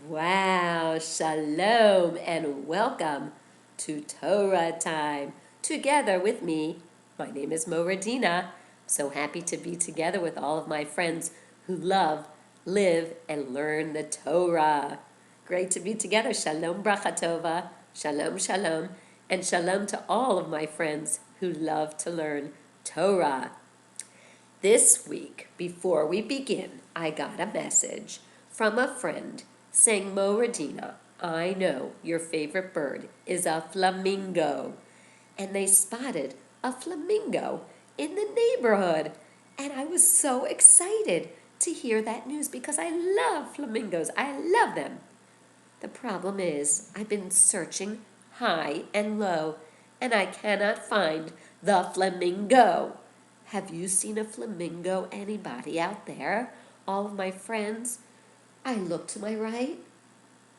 Wow, shalom and welcome to Torah time. Together with me, my name is Morah Dena. So happy to be together with all of my friends who love, live, and learn the Torah. Great to be together. Shalom bracha tova, shalom shalom, and shalom to all of my friends who love to learn Torah. This week, before we begin, I got a message from a friend saying, Morah Dena, I know your favorite bird is a flamingo. And they spotted a flamingo in the neighborhood. And I was so excited to hear that news because I love flamingos. I love them. The problem is I've been searching high and low and I cannot find the flamingo. Have you seen a flamingo, anybody out there? All of my friends? I look to my right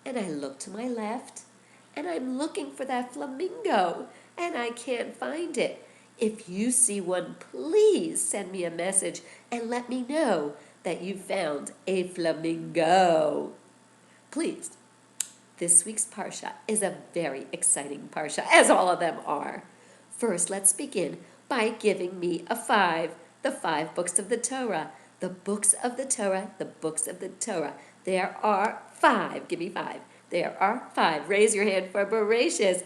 and I look to my left and I'm looking for that flamingo and I can't find it. If you see one, please send me a message and let me know that you found a flamingo. Please. This week's Parsha is a very exciting Parsha, as all of them are. First, let's begin by giving me a 5, the 5 books of the Torah. The books of the Torah, the books of the Torah. There are 5. Give me 5. There are 5. Raise your hand for Bereshis.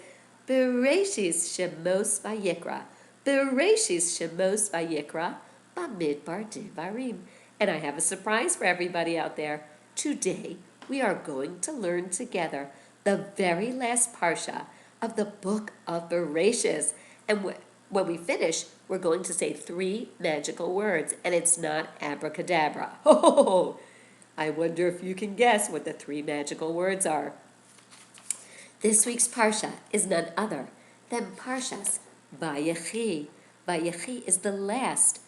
Bereshis Shemos Vayikra. Bereshis Shemos Vayikra. Bamidbar Devarim. And I have a surprise for everybody out there. Today, we are going to learn together the very last Parsha of the book of Bereshis. And when we finish, we're going to say 3 magical words, and it's not abracadabra. Oh, I wonder if you can guess what the 3 magical words are. This week's Parsha is none other than Parshas Vayechi. Vayechi is the last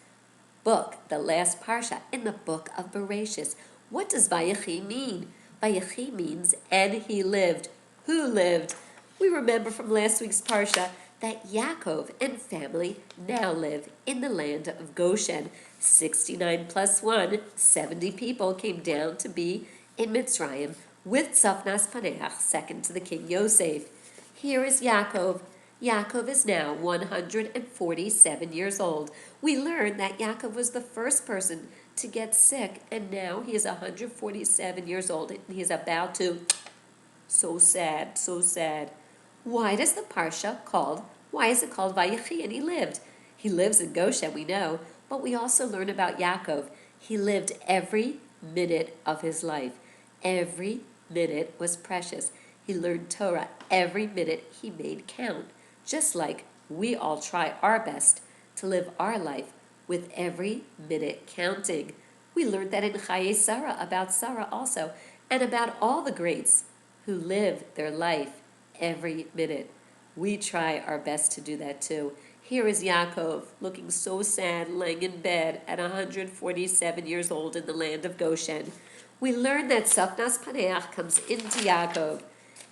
book, the last Parsha in the book of Bereshis. What does Vayechi mean? Vayechi means, and he lived. Who lived? We remember from last week's Parsha that Yaacov and family now live in the land of Goshen. 69 plus 1, 70 people came down to be in Mitzrayim with Tzafnas Paneach, second to the king Yosef. Here is Yaacov. Yaacov is now 147 years old. We learn that Yaacov was the first person to get sick, and now he is 147 years old, and he is about to... So sad, so sad. Why is it called Vayechi? And he lived. He lives in Goshen, we know, but we also learn about Yaakov. He lived every minute of his life. Every minute was precious. He learned Torah. Every minute he made count. Just like we all try our best to live our life with every minute counting. We learned that in Chaye Sarah, about Sarah also, and about all the greats who live their life every minute. We try our best to do that too. Here is Yaakov, looking so sad, laying in bed at 147 years old in the land of Goshen. We learn that Tzafnas Paneach comes into Yaakov,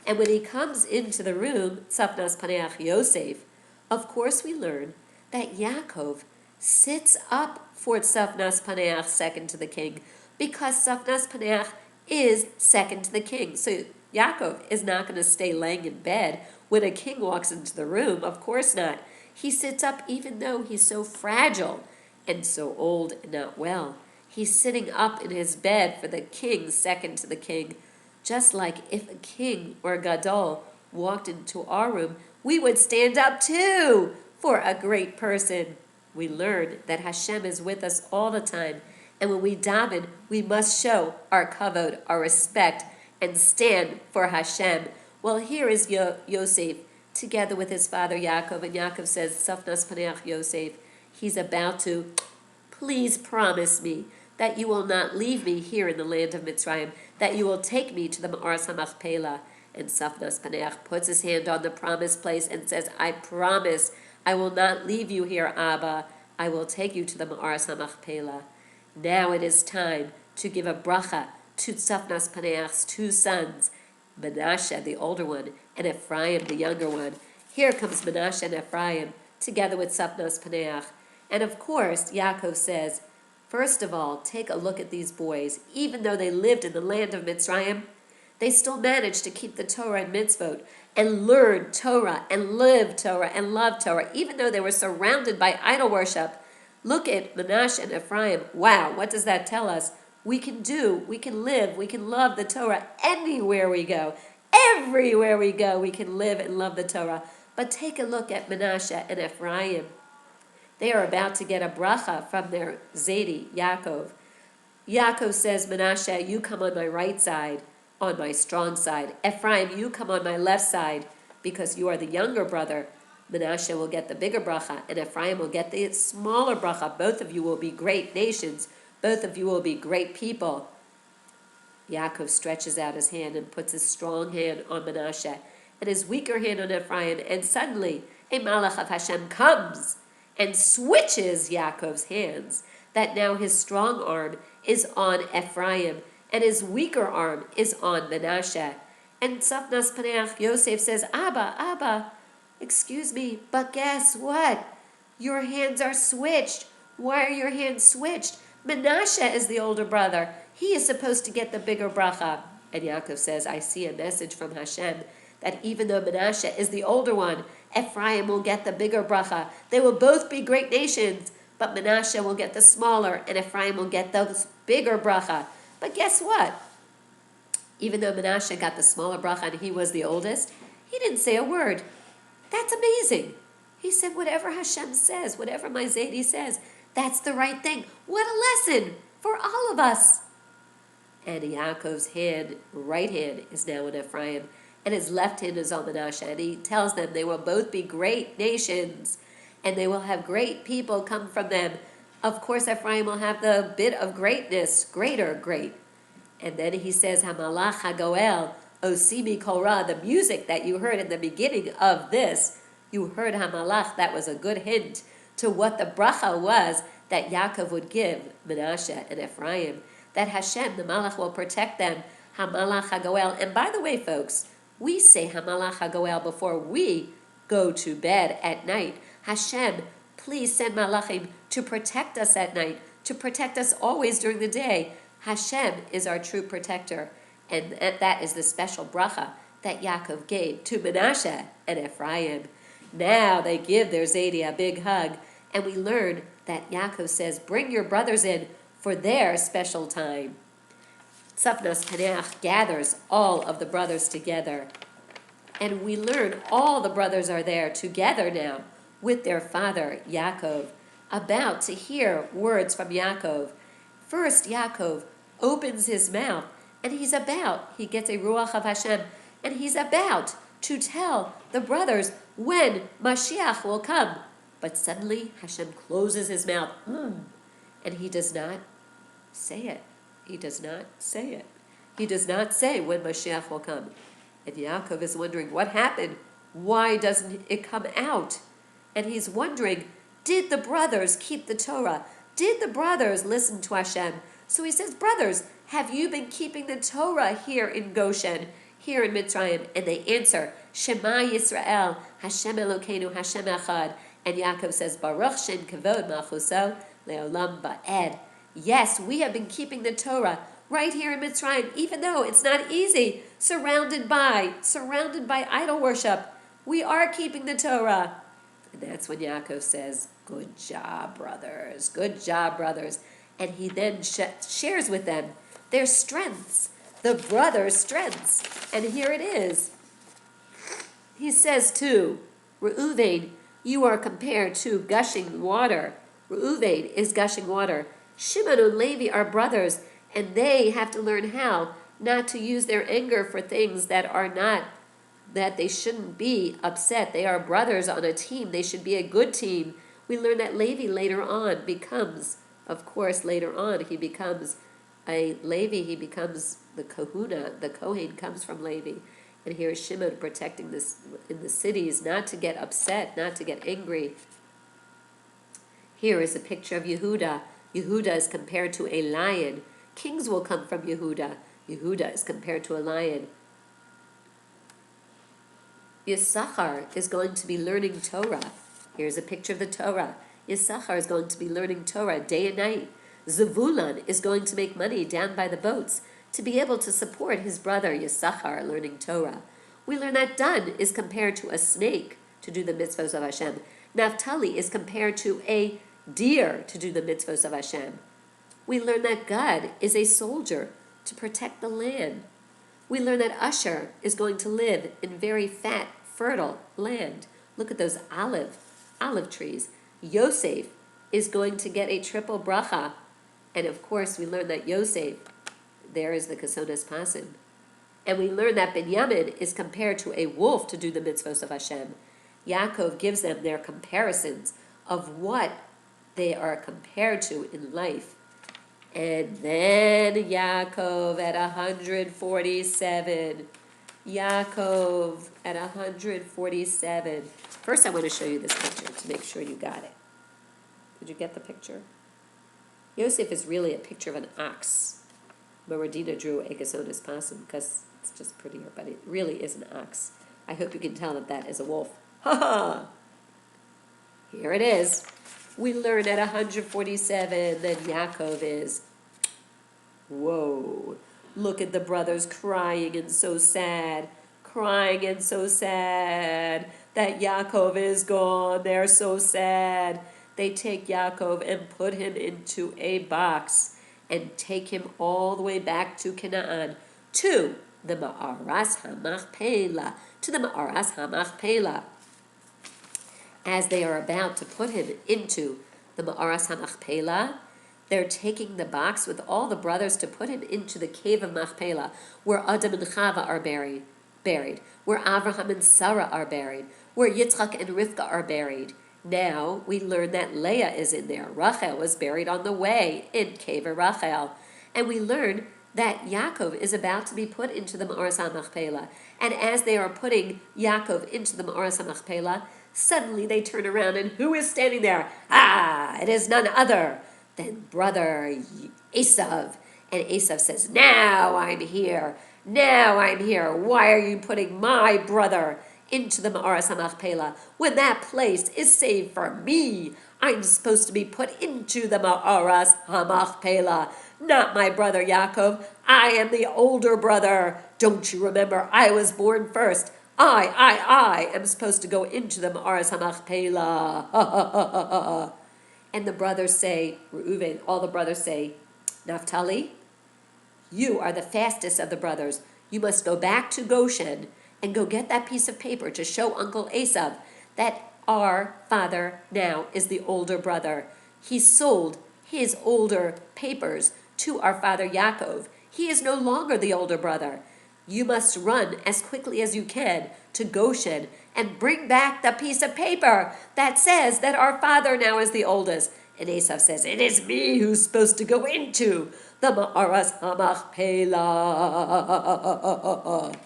and when he comes into the room, Tzafnas Paneach Yosef, of course we learn that Yaakov sits up for Tzafnas Paneach, second to the king, because Tzafnas Paneach is second to the king. So Yaakov is not going to stay laying in bed when a king walks into the room. Of course not. He sits up even though he's so fragile and so old and not well. He's sitting up in his bed for the king, second to the king. Just like if a king or a gadol walked into our room, we would stand up too for a great person. We learn that Hashem is with us all the time. And when we daven, we must show our kavod, our respect, and stand for Hashem. Well, here is Yosef, together with his father Yaakov, and Yaakov says, Tzafnas Paneach Yosef, he's about to, please promise me that you will not leave me here in the land of Mitzrayim, that you will take me to the Ma'aras HaMachpelah. And Tzafnas Paneach puts his hand on the promised place and says, I promise I will not leave you here, Abba. I will take you to the Ma'aras HaMachpelah. Now it is time to give a bracha to Tzafnas Paneach's two sons, Menashe, the older one, and Ephraim, the younger one. Here comes Menashe and Ephraim, together with Tzafnas Paneach. And of course, Yaakov says, first of all, take a look at these boys. Even though they lived in the land of Mitzrayim, they still managed to keep the Torah and mitzvot and learn Torah and live Torah and love Torah, even though they were surrounded by idol worship. Look at Menashe and Ephraim. Wow, what does that tell us? We can live, we can love the Torah anywhere we go. Everywhere we go, we can live and love the Torah. But take a look at Menashe and Ephraim. They are about to get a bracha from their Zedi, Yaakov. Yaakov says, Menashe, you come on my right side, on my strong side. Ephraim, you come on my left side, because you are the younger brother. Menashe will get the bigger bracha, and Ephraim will get the smaller bracha. Both of you will be great nations. Both of you will be great people. Yaakov stretches out his hand and puts his strong hand on Menashe and his weaker hand on Ephraim, and suddenly a malach of Hashem comes and switches Yaakov's hands, that now his strong arm is on Ephraim and his weaker arm is on Menashe. And Tzafnas Paneach Yosef says, Abba, excuse me, but guess what? Your hands are switched. Why are your hands switched? Menashe is the older brother. He is supposed to get the bigger bracha. And Yaakov says, I see a message from Hashem that even though Menashe is the older one, Ephraim will get the bigger bracha. They will both be great nations, but Menashe will get the smaller and Ephraim will get the bigger bracha. But guess what? Even though Menashe got the smaller bracha and he was the oldest, he didn't say a word. That's amazing. He said, whatever Hashem says, whatever my Zedi says, that's the right thing. What a lesson for all of us. And Yaakov's right hand is now in Ephraim, and his left hand is on Menashe. And he tells them they will both be great nations, and they will have great people come from them. Of course, Ephraim will have the bit of greatness, great. And then he says, Hamalach HaGoel, Osimi Korah, the music that you heard in the beginning of this, you heard Hamalach, that was a good hint to what the bracha was that Yaakov would give Menashe and Ephraim, that Hashem, the Malach, will protect them, Hamalach HaGoel. And by the way, folks, we say Hamalach HaGoel before we go to bed at night. Hashem, please send Malachim to protect us at night, to protect us always during the day. Hashem is our true protector. And that is the special bracha that Yaakov gave to Menashe and Ephraim. Now they give their Zedi a big hug, and we learn that Yaakov says, bring your brothers in for their special time. Tzafnas Paneach gathers all of the brothers together, and we learn all the brothers are there together now with their father Yaakov, about to hear words from Yaakov. First, Yaakov opens his mouth, and he gets a ruach of Hashem, and he's about to tell the brothers when Mashiach will come. But suddenly Hashem closes his mouth, and he does not say it. He does not say it. He does not say when Mashiach will come. And Yaakov is wondering, what happened? Why doesn't it come out? And he's wondering, did the brothers keep the Torah? Did the brothers listen to Hashem? So he says, brothers, have you been keeping the Torah here in Goshen, here in Mitzrayim? And they answer, Shema Yisrael, Hashem Elokeinu, Hashem Echad. And Yaakov says, Baruch Shem Kavod Malchuso Leolam Ba'ed. Yes, we have been keeping the Torah right here in Mitzrayim, even though it's not easy, surrounded by idol worship. We are keeping the Torah. And that's when Yaakov says, good job, brothers. Good job, brothers. And he then shares with them their strengths, the brothers' strengths. And here it is. He says to Reuven, you are compared to gushing water. Reuven is gushing water. Shimon and Levi are brothers, and they have to learn how not to use their anger for things that they shouldn't be upset. They are brothers on a team. They should be a good team. We learn that Levi later on becomes, of course, later on he becomes a Levi. He becomes the Kahuna. The Kohen comes from Levi. And here is Shimon protecting this in the cities, not to get upset, not to get angry. Here is a picture of Yehuda. Yehuda is compared to a lion. Kings will come from Yehuda. Yehuda is compared to a lion. Yisachar is going to be learning Torah. Here's a picture of the Torah. Yisachar is going to be learning Torah day and night. Zevulun is going to make money down by the boats to be able to support his brother Yisachar learning Torah. We learn that Dan is compared to a snake to do the mitzvos of Hashem. Naphtali is compared to a deer to do the mitzvos of Hashem. We learn that Gad is a soldier to protect the land. We learn that Asher is going to live in very fat, fertile land. Look at those olive trees. Yosef is going to get a triple bracha. And of course, we learn that Yosef, there is the Kasonas Pasim. And we learn that Binyamin is compared to a wolf to do the mitzvos of Hashem. Yaakov gives them their comparisons of what they are compared to in life. And then Yaakov at 147. Yaakov at 147. First, I want to show you this picture to make sure you got it. Did you get the picture? Yosef is really a picture of an ox. Morah Dena drew a Kasonas Pasim because it's just prettier, but it really is an ox. I hope you can tell that that is a wolf. Ha ha! Here it is. We learn at 147 that Yaakov is, whoa, look at the brothers crying and so sad that Yaakov is gone. They're so sad. They take Yaakov and put him into a box and take him all the way back to Canaan, to the Ma'aras HaMachpelah. As they are about to put him into the Ma'aras HaMachpelah, they're taking the box with all the brothers to put him into the cave of Machpelah, where Adam and Chava are buried, where Avraham and Sarah are buried, where Yitzchak and Rivka are buried. Now we learn that Leah is in there. Rachel was buried on the way in Cave Rachel. And we learn that Yaakov is about to be put into the Ma'aras HaMachpelah. And as they are putting Yaakov into the Ma'aras HaMachpelah, suddenly they turn around, and who is standing there? Ah, it is none other than brother Esav. And Esav says, now I'm here. Why are you putting my brother into the Ma'aras HaMachpelah when that place is saved for me? I'm supposed to be put into the Ma'aras HaMachpelah, not my brother Yaakov. I am the older brother. Don't you remember? I was born first. I am supposed to go into the Ma'aras HaMachpelah. And the brothers say, Reuven, all the brothers say, Naphtali, you are the fastest of the brothers. You must go back to Goshen and go get that piece of paper to show Uncle Esav that our father now is the older brother. He sold his older papers to our father Yaakov. He is no longer the older brother. You must run as quickly as you can to Goshen and bring back the piece of paper that says that our father now is the oldest. And Esav says, it is me who's supposed to go into the Ma'aras HaMachpelah.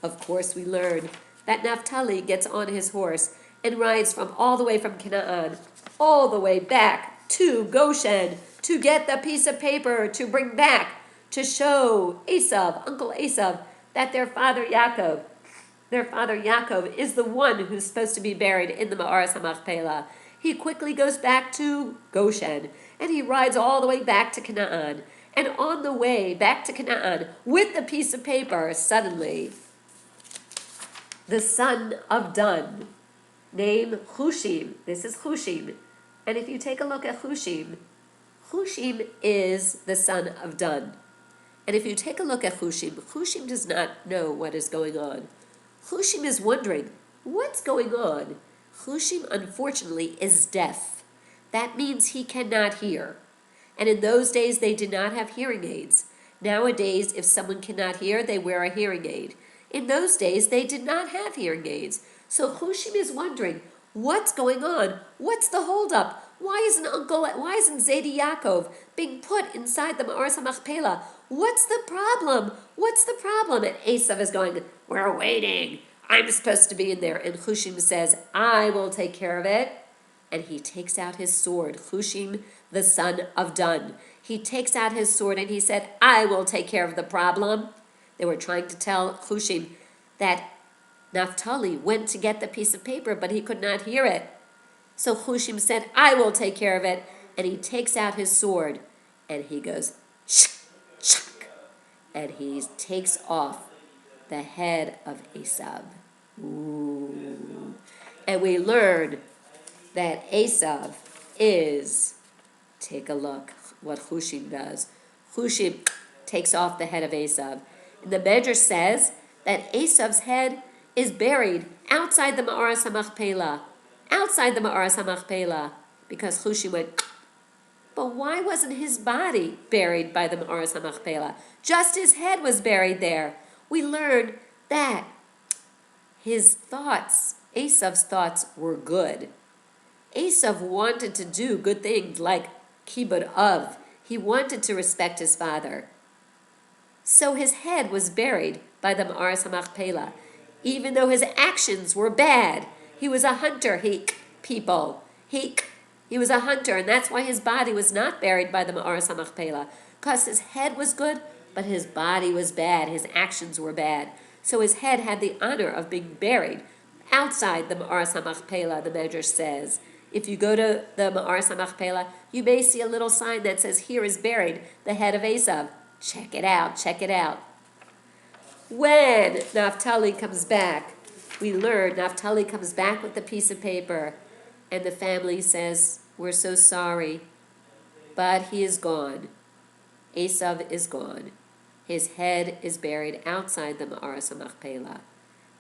Of course, we learn that Naphtali gets on his horse and rides all the way from Canaan, all the way back to Goshen to get the piece of paper to bring back to show Esav, Uncle Esav, that their father Yaakov is the one who's supposed to be buried in the Ma'aras HaMachpelah. He quickly goes back to Goshen, and he rides all the way back to Canaan. And on the way back to Canaan, with the piece of paper, suddenly, the son of Dan, named Hushim, this is Hushim, and if you take a look at Hushim is the son of Dan. And if you take a look at Hushim does not know what is going on. Hushim is wondering, what's going on? Hushim, unfortunately, is deaf. That means he cannot hear. And in those days, they did not have hearing aids. Nowadays, if someone cannot hear, they wear a hearing aid. In those days, they did not have hearing aids. So Hushim is wondering, what's going on? What's the holdup? Why isn't Zedi Yaakov being put inside the Ma'aras HaMachpelah? What's the problem? And Esav is going, we're waiting. I'm supposed to be in there. And Hushim says, I will take care of it. and he takes out his sword, Hushim, the son of Dun. He takes out his sword and he said, I will take care of the problem. They were trying to tell Hushim that Naphtali went to get the piece of paper, but he could not hear it. So Hushim said, I will take care of it. And he takes out his sword and he goes, shak, shak, and he takes off the head of Esav. Ooh. And we learn that Esav is, take a look what Hushim does. Hushim takes off the head of Esav. And the Medrash says that Esav's head is buried outside the Ma'aras HaMachpelah. Outside the Ma'aras HaMachpelah. Because Hushim went, but why wasn't his body buried by the Ma'aras HaMachpelah? Just his head was buried there. We learned that his thoughts, Esav's thoughts, were good. Esav wanted to do good things like Kibud Av. He wanted to respect his father. So his head was buried by the Ma'aras HaMachpelah. Even though his actions were bad. He was a hunter, people. He was a hunter, and that's why his body was not buried by the Ma'aras HaMachpelah. Because his head was good, but his body was bad. His actions were bad. So his head had the honor of being buried outside the Ma'aras HaMachpelah, the Medrash says. If you go to the Ma'aras HaMachpelah, you may see a little sign that says, here is buried the head of Esav. Check it out, check it out. When Naphtali comes back, we learn Naphtali comes back with the piece of paper, and the family says, we're so sorry, but he is gone. Esav is gone. His head is buried outside the Ma'aras HaMachpelah.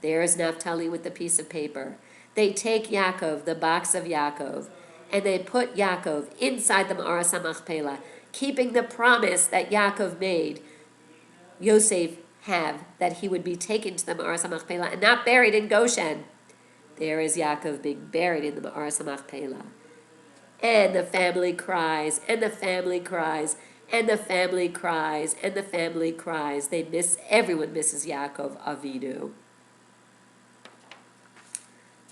There is Naphtali with the piece of paper. They take Yaacov, the box of Yaacov, and they put Yaacov inside the Ma'aras HaMachpelah, keeping the promise that Yaacov made Yosef have, that he would be taken to the Ma'aras HaMachpelah and not buried in Goshen. There is Yaakov being buried in the Ma'aras HaMachpelah. And the family cries, and the family cries, and the family cries, and the family cries. Everyone misses Yaakov Avinu.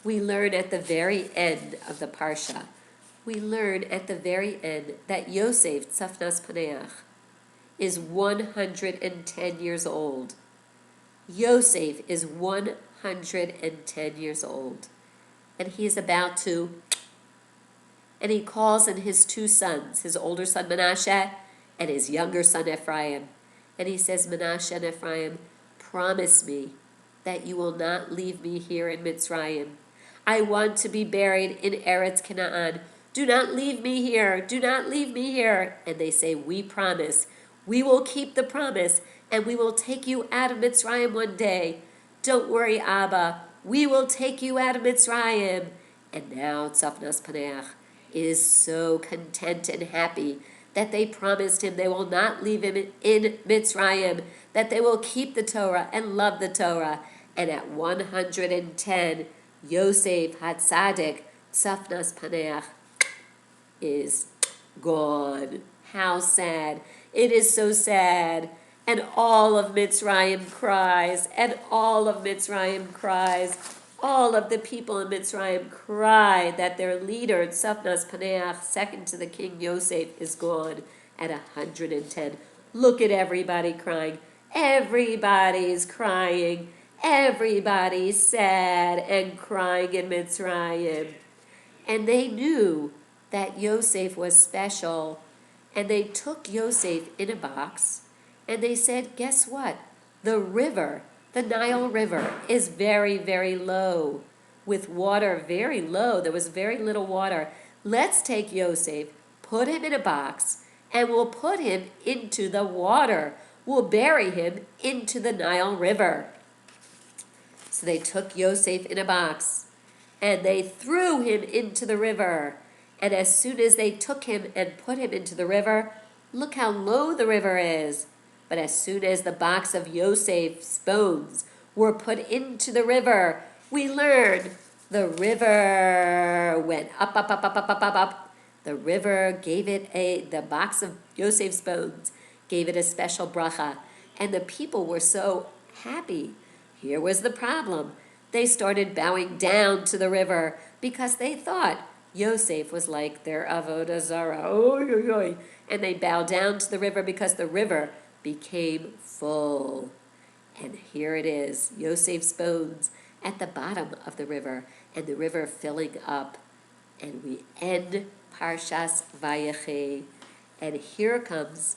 We learn at the very end of the Parsha, that Yosef, Tzafnas Paneach, is 110 years old. Yosef is 110 years old. And he is about to, and he calls in his two sons, his older son Menashe and his younger son Ephraim. And he says, Menashe and Ephraim, promise me that you will not leave me here in Mitzrayim. I want to be buried in Eretz Canaan. Do not leave me here. Do not leave me here. And they say, we promise. We will keep the promise, and we will take you out of Mitzrayim one day. Don't worry, Abba. We will take you out of Mitzrayim. And now Tzafnas Paneach is so content and happy that they promised him they will not leave him in Mitzrayim, that they will keep the Torah and love the Torah. And at 110, Yosef Hatzadik, Tzafnas Paneach, is gone. How sad. It is so sad. And all of Mitzrayim cries, and all of Mitzrayim cries. All of the people in Mitzrayim cry that their leader, Tzafnas Paneach, second to the king Yosef, is gone at 110. Look at everybody crying. Everybody's crying. Everybody's sad and crying in Mitzrayim. And they knew that Yosef was special. And they took Yosef in a box. And they said, guess what? The river, the Nile River, is very, very low. With water very low. There was very little water. Let's take Yosef, put him in a box, and we'll put him into the water. We'll bury him into the Nile River. So they took Yosef in a box, and they threw him into the river. And as soon as they took him and put him into the river, look how low the river is. But as soon as the box of Yosef's bones were put into the river, we learn the river went up, up, up, up, up, up, up, up. The river gave it the box of Yosef's bones gave it a special bracha. And the people were so happy. Here was the problem. They started bowing down to the river because they thought Yosef was like their avodah zarah, oy, oy, oy, and they bowed down to the river because the river became full. And here it is, Yosef's bones at the bottom of the river, and the river filling up. And we end Parshas Vayechi. And here comes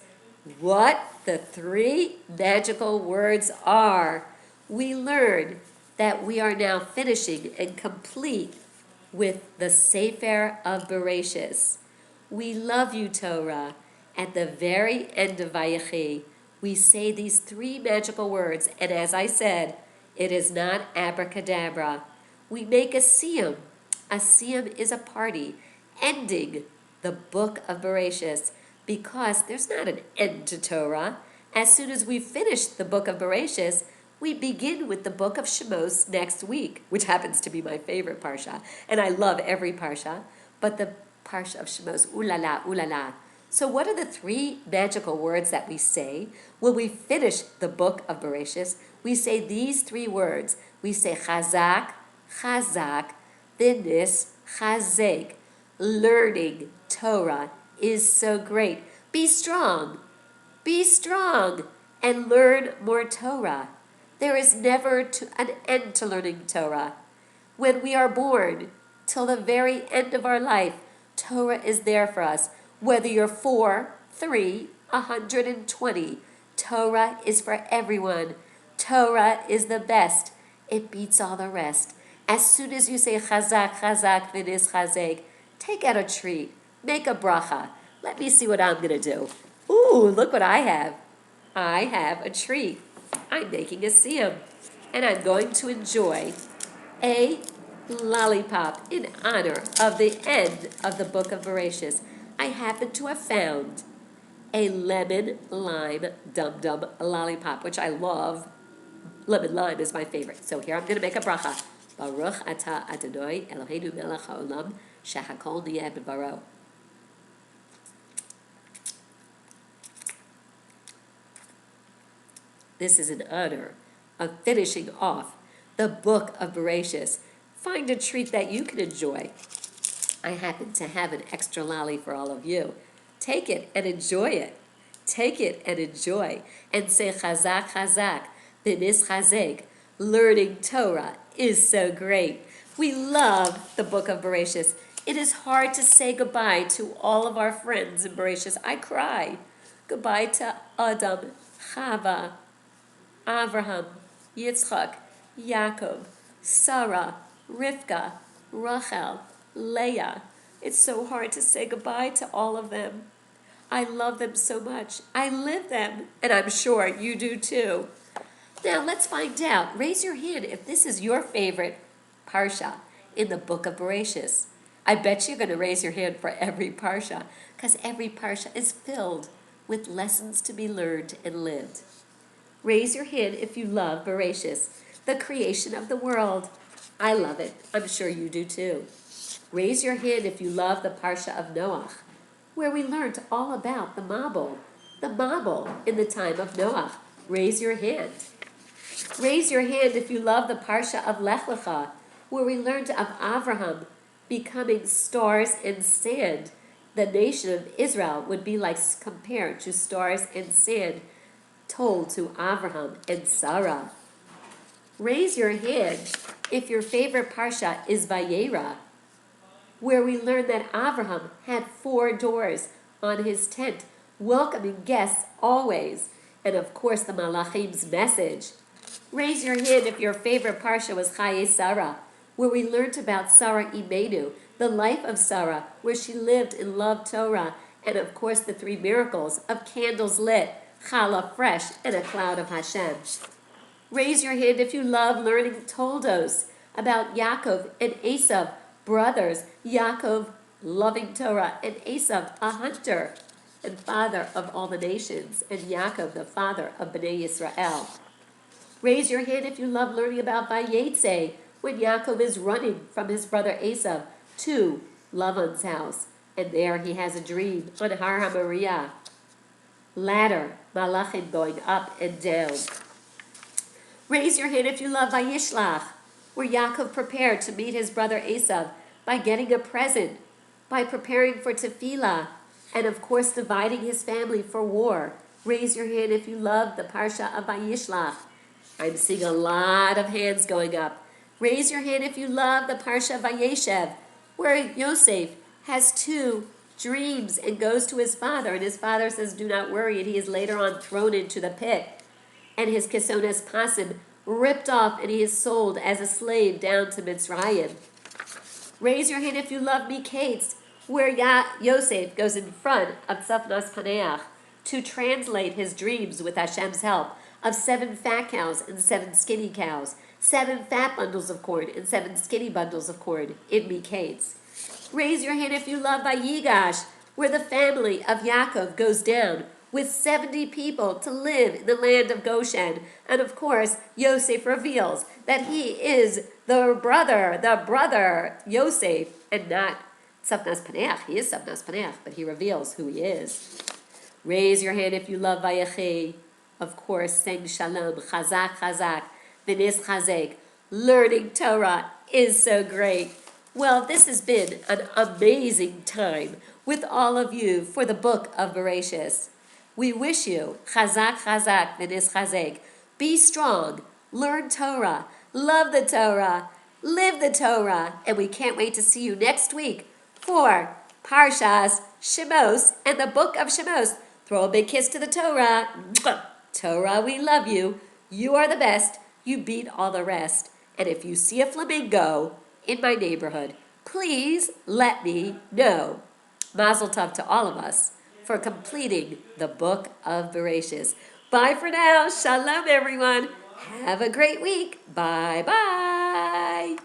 what the three magical words are. We learn that we are now finishing and complete with the Sefer of Bereshis. We love you, Torah. At the very end of Vayechi, we say these three magical words, and as I said, it is not abracadabra. We make a siyum. A siyum is a party ending the book of Bereshis, because there's not an end to Torah. As soon as we finish the book of Bereshis, we begin with the book of Shemos next week, which happens to be my favorite parsha, and I love every parsha, but the parsha of Shemos, ooh la la, ooh la la. So what are the three magical words that we say when we finish the book of Bereshis? We say these three words. We say chazak, chazak, v'nis, chazek. Learning Torah is so great. Be strong, and learn more Torah. There is never an end to learning Torah. When we are born, till the very end of our life, Torah is there for us. Whether you're 4, 3, 120, Torah is for everyone. Torah is the best. It beats all the rest. As soon as you say chazak, chazak, v'nis chazek, take out a treat. Make a bracha. Let me see what I'm going to do. Ooh, look what I have. I have a treat. I'm making a siyum. And I'm going to enjoy a lollipop in honor of the end of the book of Bereshis. I happen to have found a lemon lime dum dum lollipop, which I love. Lemon lime is my favorite. So here I'm going to make a bracha. Baruch atah Adonai Eloheinu melech haolam shehakol niyeh b'dvaro. This is in honor of finishing off the book of Bereshis. Find a treat that you can enjoy. I happen to have an extra lolly for all of you. Take it and enjoy it. Take it and enjoy. And say chazak, chazak, v'nis chazek. Learning Torah is so great. We love the book of Bereshis. It is hard to say goodbye to all of our friends in Bereshis. I cry. Goodbye to Adam, Chava, Avraham, Yitzchak, Yaacov, Sarah, Rivka, Rachel, Leah. It's so hard to say goodbye to all of them. I love them so much. I live them, and I'm sure you do too. Now let's find out. Raise your hand if this is your favorite parsha in the book of Bereshis. I bet you're going to raise your hand for every parsha, because every parsha is filled with lessons to be learned and lived. Raise your hand if you love Bereshis, the creation of the world. I love it. I'm sure you do too. Raise your hand if you love the parsha of Noach, where we learned all about the Mabul in the time of Noach. Raise your hand. Raise your hand if you love the parsha of Lech Lecha, where we learned of Avraham becoming stars and sand. The nation of Israel would be like compared to stars and sand told to Avraham and Sarah. Raise your hand if your favorite parsha is Vayera, where we learn that Avraham had 4 doors on his tent, welcoming guests always, and of course the Malachim's message. Raise your hand if your favorite parsha was Chaye Sarah, where we learned about Sarah Imenu, the life of Sarah, where she lived and loved Torah, and of course the 3 miracles of candles lit, challah fresh, and a cloud of Hashem. Raise your hand if you love learning Toldos about Yaacov and Esav, brothers, Yaakov loving Torah, and Esav a hunter and father of all the nations, and Yaakov the father of Bnei Yisrael. Raise your hand if you love learning about Vayechi, when Yaakov is running from his brother Esav to Lavan's house, and there he has a dream on Har HaMoriah. Ladder, Malachim going up and down. Raise your hand if you love Vayishlach, where Yaakov prepared to meet his brother Esav by getting a present by preparing for tefillah, and of course dividing his family for war. Raise your hand if you love the Parsha of Vayishlach. I'm seeing a lot of hands going up. Raise your hand if you love the Parsha of Vayeshev, where Yosef has two dreams and goes to his father, and his father says, do not worry, and he is later on thrown into the pit, and his kesones pasim ripped off, and he is sold as a slave down to Mitzrayim. Raise your hand if you love Miketz, where Yosef goes in front of Tzafnas Paneach to translate his dreams with Hashem's help of 7 fat cows and 7 skinny cows, 7 fat bundles of corn and 7 skinny bundles of corn in Miketz. Raise your hand if you love Vayigash, where the family of Yaacov goes down with 70 people to live in the land of Goshen. And of course, Yosef reveals that he is the brother, Yosef, and not Tzafnas Paneach. He is Tzafnas Paneach, but he reveals who he is. Raise your hand if you love Vayechi. Of course, saying Shalom, Chazak, Chazak, V'nis Chazek. Learning Torah is so great. Well, this has been an amazing time with all of you for the book of Bereshis. We wish you Chazak, Chazak, V'nis Chazek. Be strong, learn Torah, love the Torah, live the Torah, and we can't wait to see you next week for Parshas Shemos and the book of Shemos. Throw a big kiss to the Torah. Torah, we love you. You are the best. You beat all the rest. And if you see a flamingo in my neighborhood, please let me know. Mazel tov to all of us for completing the book of Bereshis. Bye for now. Shalom, everyone. Have a great week. Bye-bye.